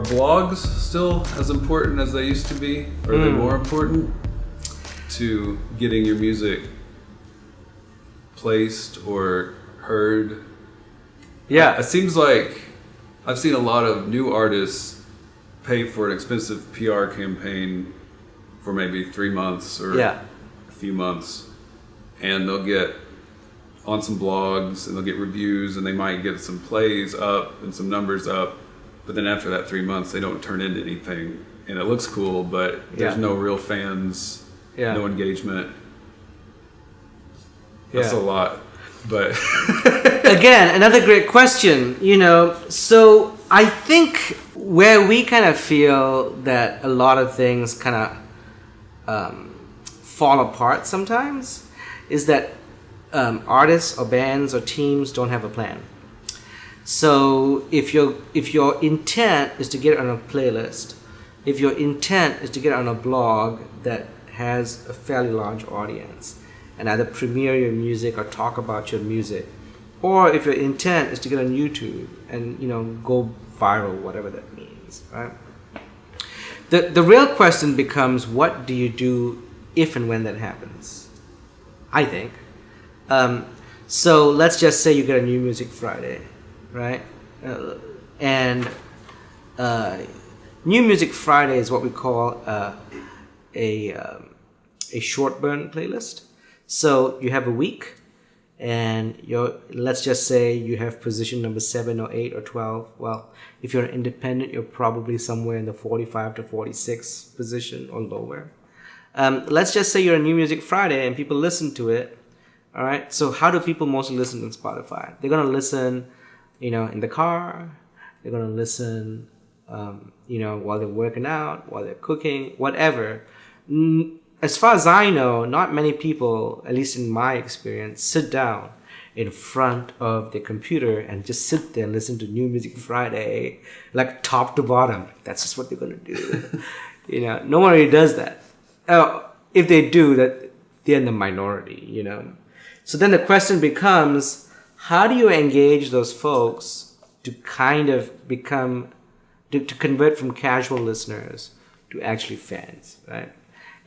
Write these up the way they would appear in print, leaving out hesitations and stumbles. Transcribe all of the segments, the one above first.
blogs still as important as they used to be? Or are they more important to getting your music placed or heard? Yeah. It seems like I've seen a lot of new artists pay for an expensive PR campaign for maybe 3 months or a few months, and they'll get on some blogs and they'll get reviews and they might get some plays up and some numbers up, but then after that 3 months they don't turn into anything, and it looks cool, but there's no real fans, no engagement. That's a lot, but again, another great question. So I think where we kind of feel that a lot of things kind of fall apart sometimes is that artists or bands or teams don't have a plan. So if your intent is to get it on a playlist, if your intent is to get it on a blog that has a fairly large audience and either premiere your music or talk about your music, or if your intent is to get on YouTube and go viral, whatever that means, right? The real question becomes, what do you do if and when that happens? I think. So let's just say you get a New Music Friday, right? And New Music Friday is what we call a short burn playlist. So you have a week, and let's just say you have position number 7 or 8 or 12. Well, if you're an independent, you're probably somewhere in the 45 to 46 position or lower. Let's just say you're a New Music Friday and people listen to it. All right. So how do people mostly listen to Spotify? They're gonna listen, in the car. They're gonna listen, while they're working out, while they're cooking, whatever. As far as I know, not many people, at least in my experience, sit down in front of their computer and just sit there and listen to New Music Friday, like top to bottom. That's just what they're gonna do. No one really does that. If they do, that they're in the minority. So then the question becomes, how do you engage those folks to kind of become, to convert from casual listeners to actually fans, right?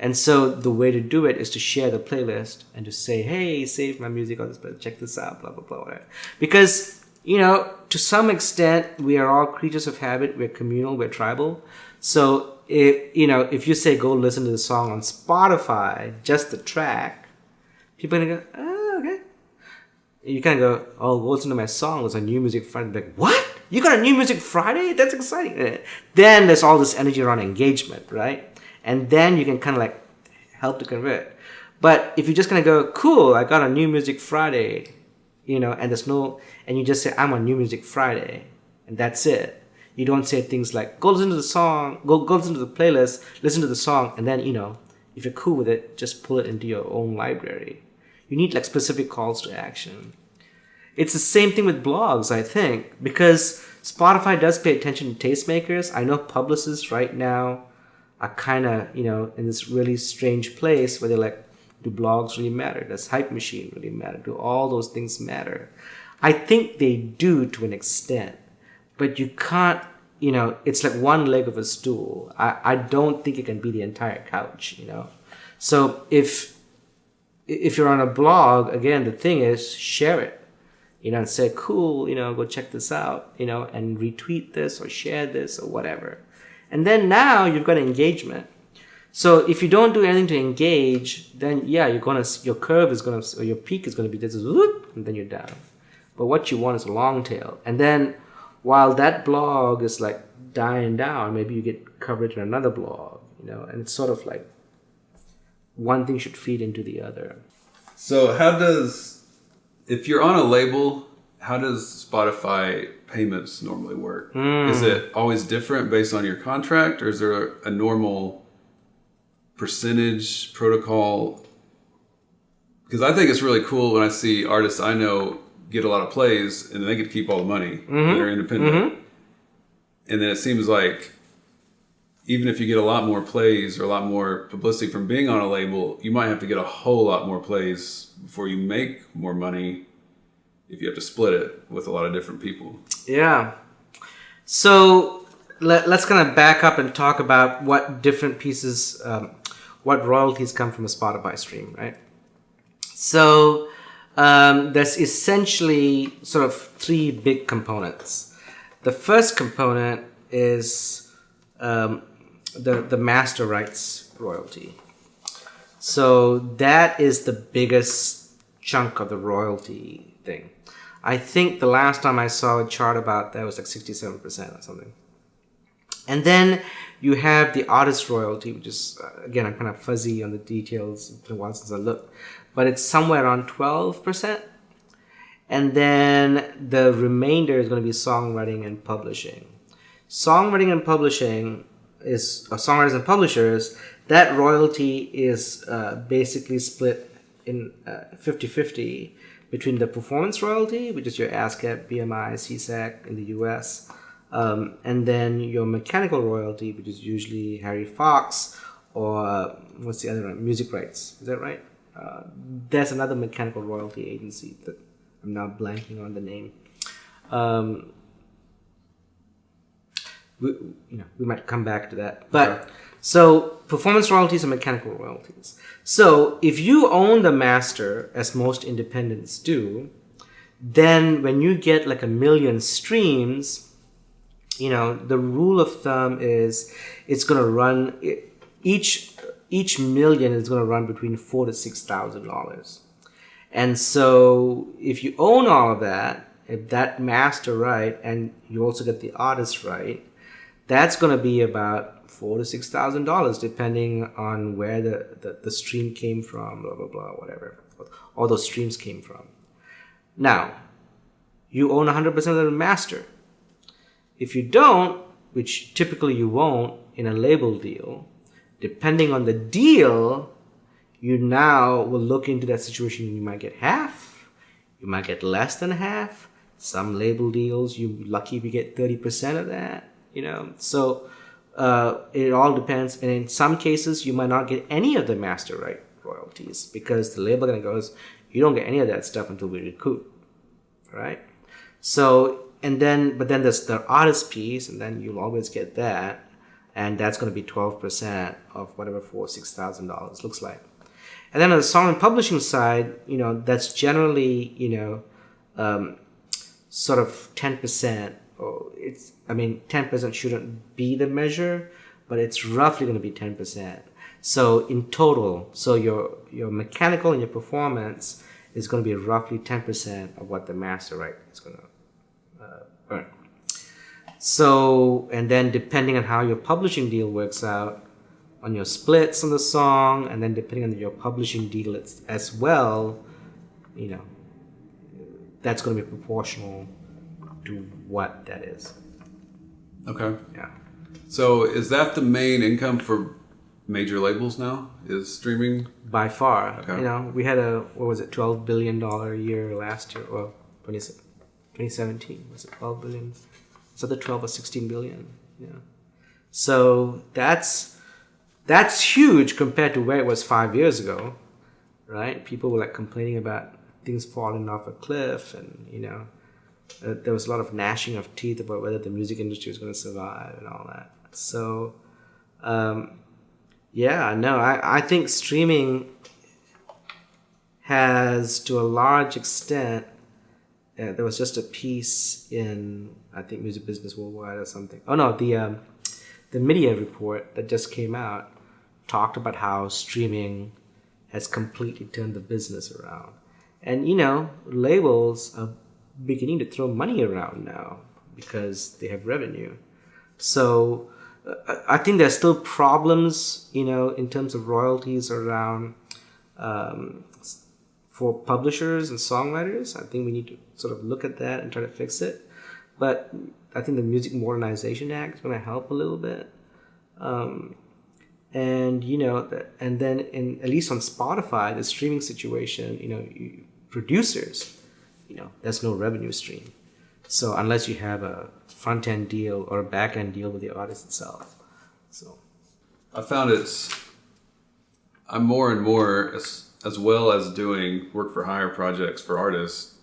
And so the way to do it is to share the playlist and to say, hey, save my music on this playlist, check this out, blah, blah, blah, whatever. Because, to some extent, we are all creatures of habit. We're communal, we're tribal. So, if you say, go listen to the song on Spotify, just the track, people are going to go, oh, okay. You kind of go, oh, go listen to my song. It's a New Music Friday. Like, what? You got a New Music Friday? That's exciting. Then there's all this energy around engagement, right? And then you can kind of like help to convert. But if you're just going to go, cool, I got a New Music Friday, and you just say, I'm on New Music Friday, and that's it. You don't say things like, go listen to the song, go listen to the playlist, listen to the song, and then, if you're cool with it, just pull it into your own library. You need like specific calls to action. It's the same thing with blogs, I think, because Spotify does pay attention to tastemakers. I know publicists right now are kind of, in this really strange place where they're like, do blogs really matter? Does Hype Machine really matter? Do all those things matter? I think they do to an extent, but you can't, it's like one leg of a stool. I don't think it can be the entire couch, So if you're on a blog, again, the thing is share it, and say, cool, go check this out, and retweet this or share this or whatever. And then now you've got engagement. So if you don't do anything to engage, then your curve is gonna, or your peak is gonna be this, and then you're down. But what you want is a long tail. And then while that blog is like dying down, maybe you get coverage in another blog, and it's sort of like one thing should feed into the other. So if you're on a label, how does Spotify payments normally work? Is it always different based on your contract, or is there a normal percentage protocol? Because I think it's really cool when I see artists I know get a lot of plays and they get to keep all the money when they're independent. And then it seems like even if you get a lot more plays or a lot more publicity from being on a label, you might have to get a whole lot more plays before you make more money if you have to split it with a lot of different people. Yeah. So let's kind of back up and talk about what different pieces, what royalties come from a Spotify stream, right? So there's essentially sort of three big components. The first component is the master rights royalty. So that is the biggest chunk of the royalty thing. I think the last time I saw a chart about that was like 67% or something. And then you have the artist royalty, which is, again, I'm kind of fuzzy on the details. It's been a while since I looked. But it's somewhere around 12%. And then the remainder is going to be songwriting and publishing. Songwriting and publishing is songwriters and publishers. That royalty is basically split in 50-50 between the performance royalty, which is your ASCAP, BMI, CSAC in the US, and then your mechanical royalty, which is usually Harry Fox or what's the other one? Music rights. Is that right? There's another mechanical royalty agency that I'm now blanking on the name. We might come back to that. But okay. So performance royalties and mechanical royalties. So if you own the master, as most independents do, then when you get like 1 million streams, the rule of thumb is it's going to run each million is going to run between $4,000 to $6,000. And so if you own all of that, if that master right, and you also get the artist right, that's going to be about $4,000 to $6,000, depending on where the stream came from, blah, blah, blah, whatever. All those streams came from. Now, you own 100% of the master. If you don't, which typically you won't in a label deal, depending on the deal, you now will look into that situation. You might get half, you might get less than half. Some label deals, you're lucky if you get 30% of that. So it all depends. And in some cases, you might not get any of the master right royalties because the label then goes, you don't get any of that stuff until we recoup, right? So, but then there's the artist piece, and then you'll always get that. And that's going to be 12% of whatever $4,000 to $6,000 looks like. And then on the song and publishing side, that's generally, sort of 10%. 10% shouldn't be the measure, but it's roughly going to be 10%. So in total, your mechanical and your performance is going to be roughly 10% of what the master right is going to earn. So, and then depending on how your publishing deal works out, on your splits on the song, and then depending on your publishing deal as well, that's going to be proportional to what that is. Okay. Yeah. So is that the main income for major labels now? Is streaming? By far. Okay. We had $12 billion a year last year. Well, 2017 was it 12 billion? So the 12 or 16 billion. Yeah. So that's huge compared to where it was 5 years ago, right? People were like complaining about things falling off a cliff, and there was a lot of gnashing of teeth about whether the music industry was going to survive and all that. So, I think streaming has, to a large extent, there was just a piece in, I think, Music Business Worldwide or something. Oh no, the media report that just came out talked about how streaming has completely turned the business around. And, labels are beginning to throw money around now because they have revenue. So I think there's still problems, in terms of royalties around for publishers and songwriters. I think we need to sort of look at that and try to fix it. But I think the Music Modernization Act is going to help a little bit. And then at least on Spotify, the streaming situation, producers, there's no revenue stream. So unless you have a front-end deal or a back-end deal with the artist itself. So I found I'm more and more, as well as doing work for hire projects for artists,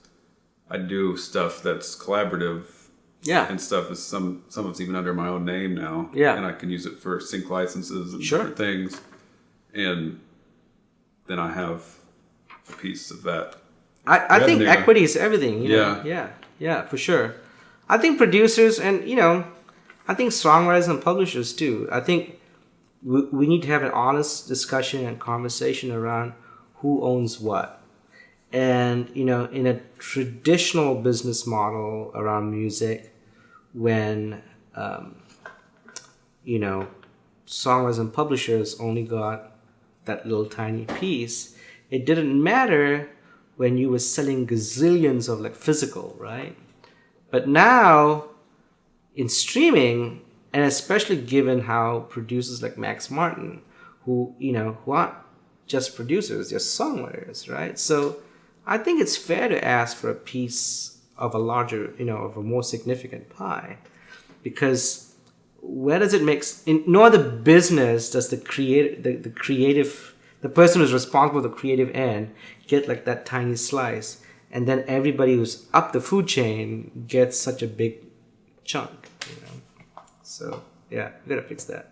I do stuff that's collaborative Yeah. and stuff is some of it's even under my own name now. Yeah. And I can use it for sync licenses and Sure. different things. And then I have a piece of that. I think revenue. equity is everything. You know? Yeah. Yeah, for sure. I think producers and, you know, I think songwriters and publishers too. I think we need to have an honest discussion and conversation around who owns what. And, you know, in a traditional business model around music, when, you know, songwriters and publishers only got that little tiny piece, it didn't matter when you were selling gazillions of like physical, right? But now in streaming, and especially given how producers like Max Martin, who, you know, who aren't just producers, they're songwriters, right? So I think it's fair to ask for a piece of a larger, you know, of a more significant pie, because where does it make in no other business does the person who's responsible for the creative end get like that tiny slice, and then everybody who's up the food chain gets such a big chunk, you know. So yeah, we gotta fix that.